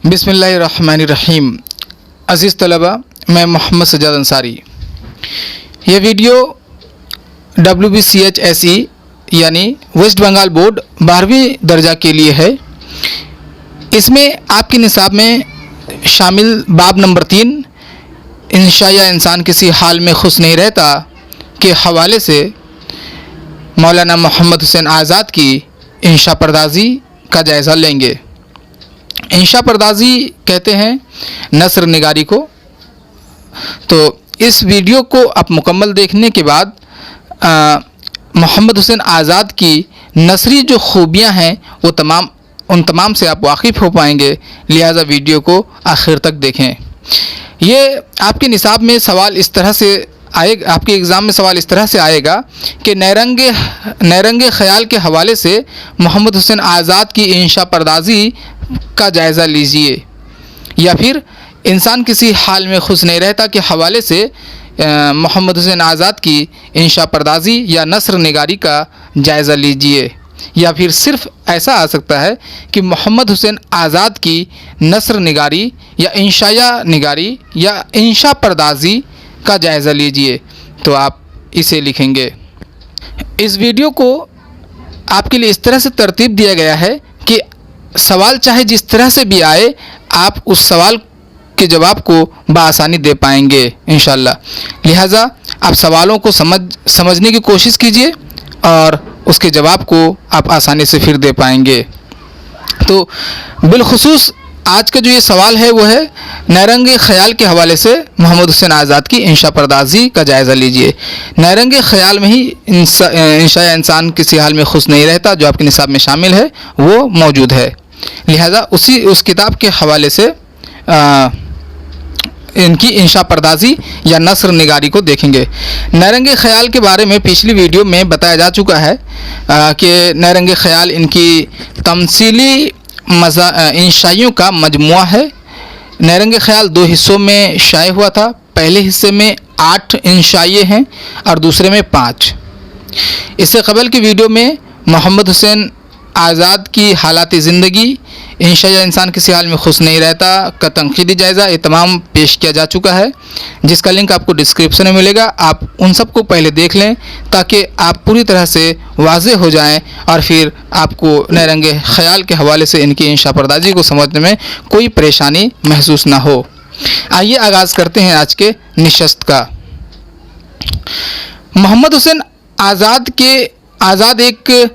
बिस्मिल्लाहिर्रहमानिर्रहीम। अज़ीज़ तलबा, मैं मोहम्मद सज्जाद अंसारी। ये वीडियो WBCHSE यानी वेस्ट बंगाल बोर्ड 12वीं दर्जा के लिए है। इसमें आपके निसाब में शामिल बाब नंबर 3 इंशा या इंसान किसी हाल में खुश नहीं रहता के हवाले से मौलाना मोहम्मद हुसैन आज़ाद की इंशा पर्दाजी का जायज़ा लेंगे। इंशा पर्दाजी कहते हैं नसर निगारी को। तो इस वीडियो को आप मुकम्मल देखने के बाद मोहम्मद हुसैन आज़ाद की नसरी जो खूबियां हैं वो उन तमाम से आप वाकिफ़ हो पाएंगे। लिहाजा वीडियो को आखिर तक देखें। ये आपके निसाब में सवाल इस तरह से आएगा, आपके एग्ज़ाम में सवाल इस तरह से आएगा कि नैरंगे ख़याल के हवाले से मोहम्मद हुसैन आज़ाद की इंशा पर्दाजी का जायज़ा लीजिए, या फिर इंसान किसी हाल में खुश नहीं रहता के हवाले से मोहम्मद हुसैन आज़ाद की इंशा पर्दाजी या नसर निगारी का जायज़ा लीजिए, या फिर सिर्फ़ ऐसा आ सकता है कि मोहम्मद हुसैन आज़ाद की नसर निगारी या इंशाया निगारी या इंशा पर्दाजी का जायज़ा लीजिए। तो आप इसे लिखेंगे। इस वीडियो को आपके लिए इस तरह से तरतीब दिया गया है कि सवाल चाहे जिस तरह से भी आए, आप उस सवाल के जवाब को बआसानी दे पाएंगे इंशाअल्लाह। लिहाजा आप सवालों को समझने की कोशिश कीजिए और उसके जवाब को आप आसानी से फिर दे पाएंगे। तो बिलखुसूस आज का जो ये सवाल है वो है नैरंगे ख़याल के हवाले से मोहम्मद हुसैन आज़ाद की इंशा पर्दाजी का जायज़ा लीजिए। नैरंगे ख़याल में ही इंशा या इंसान किसी हाल में खुश नहीं रहता जो आपके निसाब में शामिल है वो मौजूद है। लिहाजा उस किताब के हवाले से इनकी इंशा पर्दाजी या नसर निगारी को देखेंगे। नैरंगे ख़याल के बारे में पिछली वीडियो में बताया जा चुका है कि नैरंगे ख़याल इनकी तमसीली इंशाइयों का मजमुआ है। नैरंगे ख़याल 2 हिस्सों में शाये हुआ था। पहले हिस्से में 8 इंशाइए हैं और दूसरे में 5। इससे कबल की वीडियो में मोहम्मद हुसैन आज़ाद की हालात ज़िंदगी, इंशा या इंसान किसी हाल में खुश नहीं रहता का तनक़ीदी जायज़ा, ये तमाम पेश किया जा चुका है, जिसका लिंक आपको डिस्क्रिप्शन में मिलेगा। आप उन सब को पहले देख लें ताकि आप पूरी तरह से वाज़े हो जाएं और फिर आपको नैरंगे ख़याल के हवाले से इनकी इंशा पर्दाजी को समझने में कोई परेशानी महसूस ना हो। आइए आगाज़ करते हैं आज के निशस्त का। मोहम्मद हुसैन आज़ाद एक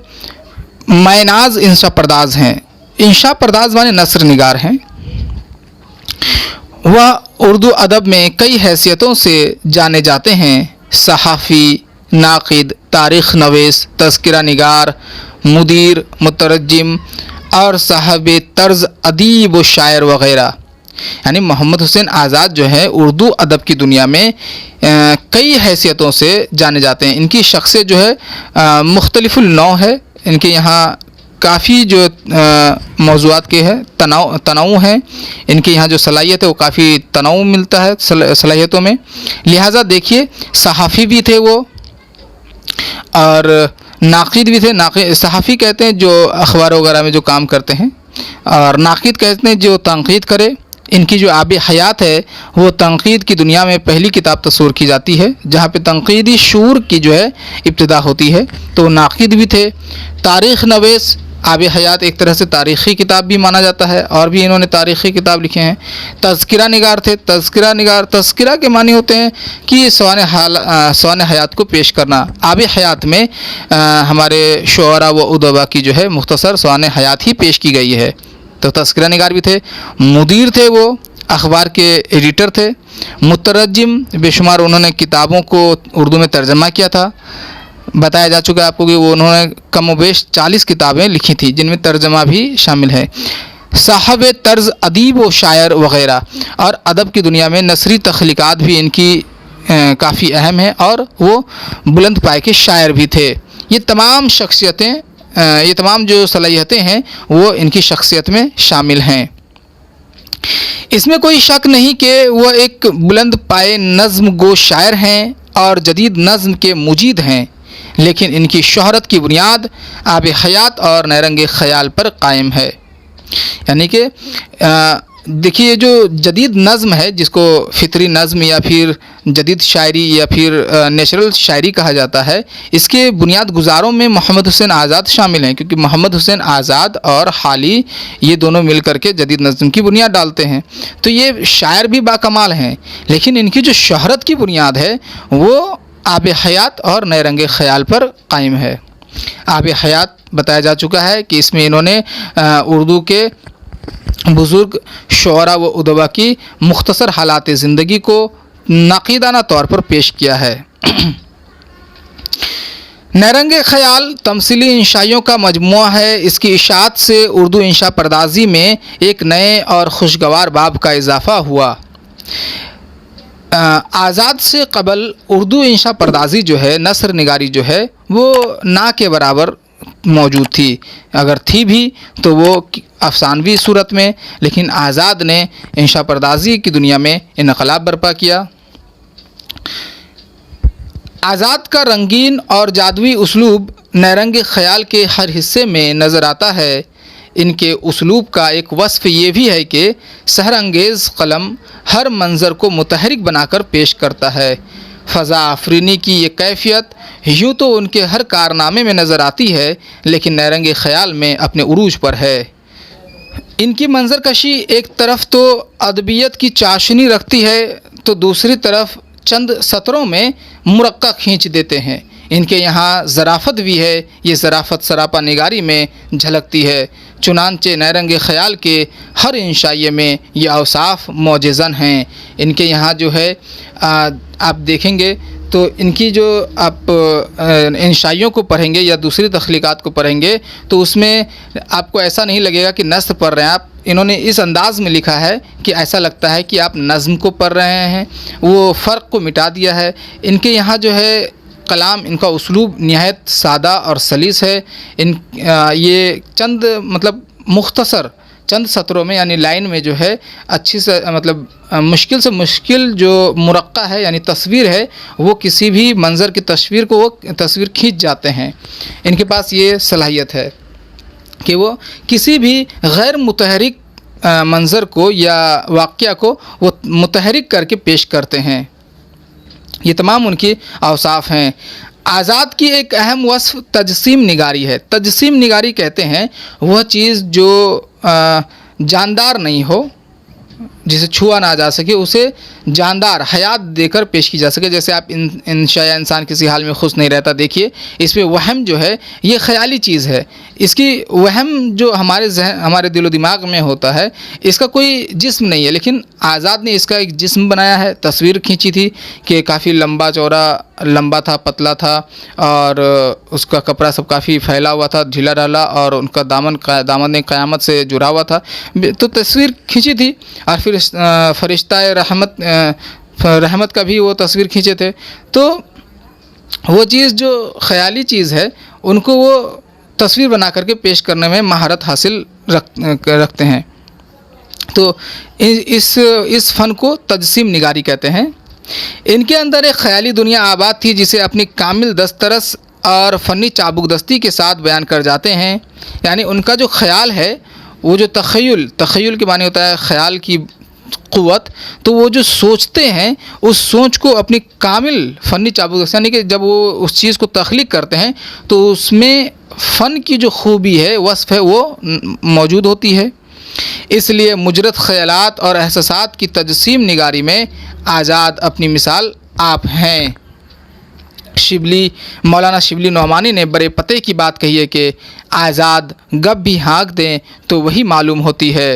मैनाज इंशा पर्दाज हैं। इंशा पर्दाज माने नसर निगार हैं। वह उर्दू अदब में कई हैसियतों से जाने जाते हैं। सहाफ़ी, नाक़िद, तारीख़ नवीस, तज़किरा निगार, मुदीर, मुतरज्जिम और साहब तर्ज़ अदीब व शायर वग़ैरह। यानी मोहम्मद हुसैन आज़ाद जो है उर्दू अदब की दुनिया में कई हैसियतों से जाने जाते हैं। इनकी शख्सियत जो है मुख्तलिफुल नौ है। इनके यहाँ काफ़ी जो मौज़ूआत के है तनाव हैं। इनके यहाँ जो सलाहियत है वो काफ़ी तनाव मिलता है सलाहियतों में। लिहाजा देखिए, सहाफ़ी भी थे वो और नाक़िद भी थे। सहाफ़ी कहते हैं जो अखबार वगैरह में जो काम करते हैं, और नाक़िद कहते हैं जो तनक़ीद करे। इनकी जो आब हयात है वो तनक़ीद की दुनिया में पहली किताब तस्वूर की जाती है जहाँ पे तनक़ीदी शूर की जो है इब्तिदा होती है। तो नाक़िद भी थे। तारीख़ नवीस, आब हयात एक तरह से तारीख़ी किताब भी माना जाता है और भी इन्होंने तारीख़ी किताब लिखे हैं। तज़किरा निगार थे। तज़किरा के मानी होते हैं कि सवान हयात को पेश करना। आब हयात में हमारे शुअरा व उदबा की जो है मुख्तसर सवान हयात ही पेश की गई है। तो तज़किरा निगार भी थे। मुदीर थे, वो अखबार के एडिटर थे। मुतरज्जिम, बेशुमार उन्होंने किताबों को उर्दू में तर्जमा किया था। बताया जा चुका है आपको कि वो उन्होंने कमोबेश 40 किताबें लिखी थी जिनमें तर्जमा भी शामिल है। साहब तर्ज़ अदीब व शायर वग़ैरह, और अदब की दुनिया में नसरी तख्लीक़ात भी इनकी काफ़ी अहम है और वो बुलंद पाए के शायर भी थे। ये तमाम शख्सियतें, ये तमाम जो सलाहियतें हैं वो इनकी शख्सियत में शामिल हैं। इसमें कोई शक नहीं कि वह एक बुलंद पाए नज़्म गो शायर हैं और जदीद नज़्म के मुजीद हैं, लेकिन इनकी शोहरत की बुनियाद आब हयात और नैरंगे ख़याल पर कायम है। यानी कि देखिए ये जो जदीद नज़्म है, जिसको फ़ितरी नज़्म या फिर जदीद शायरी या फिर नेचुरल शायरी कहा जाता है, इसके बुनियाद गुज़ारों में मोहम्मद हुसैन आज़ाद शामिल हैं, क्योंकि मोहम्मद हुसैन आज़ाद और हाली ये दोनों मिल कर के जदीद नज़्म की बुनियाद डालते हैं। तो ये शायर भी बाकमाल हैं, लेकिन इनकी जो शहरत की बुनियाद है वो आब हयात और नए रंगे ख़याल पर कायम है। आब हयात बताया जा चुका है कि इसमें इन्होंने उर्दू के बुज़ुर्ग शुअरा व उदबा की मुख्तसर हालात ज़िंदगी को नाक़ीदाना तौर पर पेश किया है। नैरंगे ख़याल तमसीली इंशाइयों का मजमुआ है। इसकी इशाअत से उर्दू इंशा परदाज़ी में एक नए और खुशगवार बाब का इजाफ़ा हुआ। आज़ाद से क़बल उर्दू इंशा परदाज़ी जो है, नसर निगारी जो है, वो ना के बराबर मौजूद थी। अगर थी भी तो वो अफसानवी सूरत में, लेकिन आज़ाद ने इंशा परदाज़ी की दुनिया में इनकलाब बर्पा किया। आज़ाद का रंगीन और जादुई उसलूब नैरंगे ख़याल के हर हिस्से में नज़र आता है। इनके उसलूब का एक वस्फ़ ये भी है कि सहर अंगेज़ कलम हर मंज़र को मुतहरिक बनाकर पेश करता है। फ़ज़ा आफरीनी की ये कैफ़ियत यूँ तो उनके हर कारनामे में नज़र आती है, लेकिन नैरंगे ख़याल में अपने उरूज पर है। इनकी मंजरकशी एक तरफ तो अदबियत की चाशनी रखती है, तो दूसरी तरफ चंद सतरों में मुरक्का खींच देते हैं। इनके यहाँ ज़राफ़त भी है, ये ज़राफ़त सरापा निगारी में झलकती है। चुनांचे नैरंगे ख़याल के हर इंशाइये में ये औसाफ मौजज़न हैं। इनके यहाँ जो है आप देखेंगे तो इनकी जो आप इंशाइयों को पढ़ेंगे या दूसरी तख्लीक़ात को पढ़ेंगे तो उसमें आपको ऐसा नहीं लगेगा कि नस्र पढ़ रहे हैं आप। इन्होंने इस अंदाज़ में लिखा है कि ऐसा लगता है कि आप नज़्म को पढ़ रहे हैं। वो फ़र्क को मिटा दिया है। इनके यहाँ जो है कलाम, इनका उसलूब निहायत सादा और सलीस है। ये चंद मतलब मुख्तसर चंद सत्रों में यानी लाइन में जो है अच्छी से मतलब मुश्किल से मुश्किल जो मुरक्का है यानी तस्वीर है, वो किसी भी मंज़र की तस्वीर को वो तस्वीर खींच जाते हैं। इनके पास ये सलाहियत है कि वो किसी भी गैर मुतहरिक मंज़र को या वाक़या को वो मुतहरिक करके पेश करते हैं। ये तमाम उनकी औसाफ हैं। आज़ाद की एक अहम वस्फ़ तजसीम निगारी है। तजसीम निगारी कहते हैं वह चीज़ जो जानदार नहीं हो, जिसे छुआ ना जा सके, उसे जानदार हयात देकर पेश की जा सके। जैसे आप इंशाया इंसान किसी हाल में खुश नहीं रहता, देखिए इसमें वहम जो है ये ख़याली चीज़ है। इसकी वहम जो हमारे दिलो दिमाग में होता है, इसका कोई जिस्म नहीं है, लेकिन आज़ाद ने इसका एक जिस्म बनाया है। तस्वीर खींची थी कि काफ़ी लंबा चौड़ा, लंबा था, पतला था और उसका कपड़ा सब काफ़ी फैला हुआ था, ढीला ढाला, और उनका दामन क़यामत से जुड़ा हुआ था। तो तस्वीर खींची थी और फिर फरिश्ता रहमत का भी वो तस्वीर खींचे थे। तो वो चीज़ जो ख़याली चीज़ है उनको वो तस्वीर बना करके पेश करने में महारत हासिल रखते हैं। तो इस फ़न को तजसीम निगारी कहते हैं। इनके अंदर एक ख़याली दुनिया आबाद थी जिसे अपनी कामिल दस्तरस और फ़नी चाबुकदस्ती के साथ बयान कर जाते हैं। यानी उनका जो ख़याल है, वो जो तख़य्युल के माने होता है ख़याल की क़ुव्वत, तो वो जो सोचते हैं उस सोच को अपनी कामिल फ़नी चाबुकदस्ती, यानी कि जब वो उस चीज़ को तख्लीक़ करते हैं तो उसमें फ़न की जो खूबी है, वस्फ़ है, वो मौजूद होती है। इसलिए मुजरद ख़यालात और एहसासात की तजसीम निगारी में आज़ाद अपनी मिसाल आप हैं। मौलाना शिबली नौमानी ने बड़े पते की बात कही है कि आज़ाद गप भी हाँक दें तो वही मालूम होती है।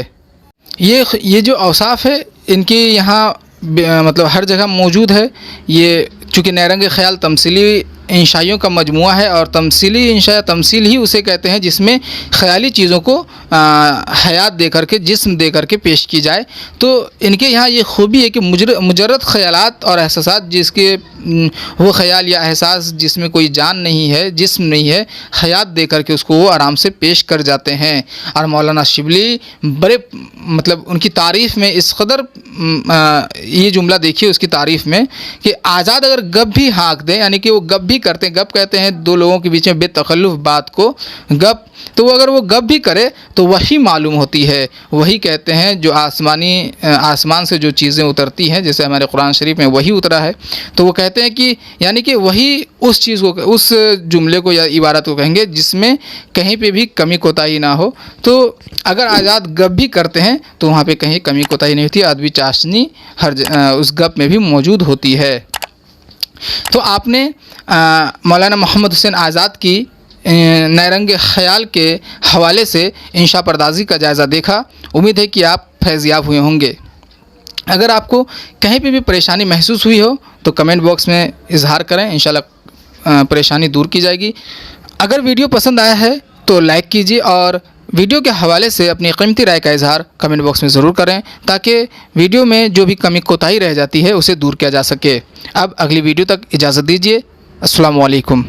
ये जो औसाफ़ है इनके यहाँ मतलब हर जगह मौजूद है। ये चूँकि नैरंगे ख़याल तमसीली इंशाइयों का मजमुआ है, और तमसीली इंशा तमसील ही उसे कहते हैं जिसमें ख़याली चीज़ों को हयात दे करके, जिस्म दे करके पेश की जाए। तो इनके यहाँ ये खूबी है कि मुजर्रद ख़यालात और एहसासात, जिसके वो ख़याल या एहसास जिसमें कोई जान नहीं है, जिस्म नहीं है, हयात दे करके उसको वो आराम से पेश कर जाते हैं। और मौलाना शिबली बड़े मतलब उनकी तारीफ़ में इस कदर ये जुमला देखिए उसकी तारीफ़ में कि आज़ाद अगर गप भी हाँक दें, यानी कि वो गप भी भी करते हैं, गप कहते हैं दो लोगों के बीच में बेतकल्लुफ़ बात को गप, तो अगर वो गप भी करे तो वही मालूम होती है। वही कहते हैं जो आसमान से जो चीज़ें उतरती हैं, जैसे हमारे कुरान शरीफ में वही उतरा है, तो वो कहते हैं कि यानी कि वही उस चीज़ को, उस जुमले को या इबारत को कहेंगे जिसमें कहीं पे भी कमी कोताही ना हो। तो अगर आज़ाद गप भी करते हैं तो वहाँ पे कहीं कमी कोताही नहीं होती, अदबी चाशनी उस गप में भी मौजूद होती है। तो आपने मौलाना मोहम्मद हुसैन आज़ाद की नैरंग ख़याल के हवाले से इंशा परदाज़ी का जायज़ा देखा। उम्मीद है कि आप फैज़याब हुए होंगे। अगर आपको कहीं पे भी परेशानी महसूस हुई हो तो कमेंट बॉक्स में इज़हार करें, इंशाल्लाह परेशानी दूर की जाएगी। अगर वीडियो पसंद आया है तो लाइक कीजिए और वीडियो के हवाले से अपनी कीमती राय का इज़हार कमेंट बॉक्स में ज़रूर करें, ताकि वीडियो में जो भी कमी कोताही रह जाती है उसे दूर किया जा सके। अब अगली वीडियो तक इजाज़त दीजिए। अस्सलामु अलैकुम।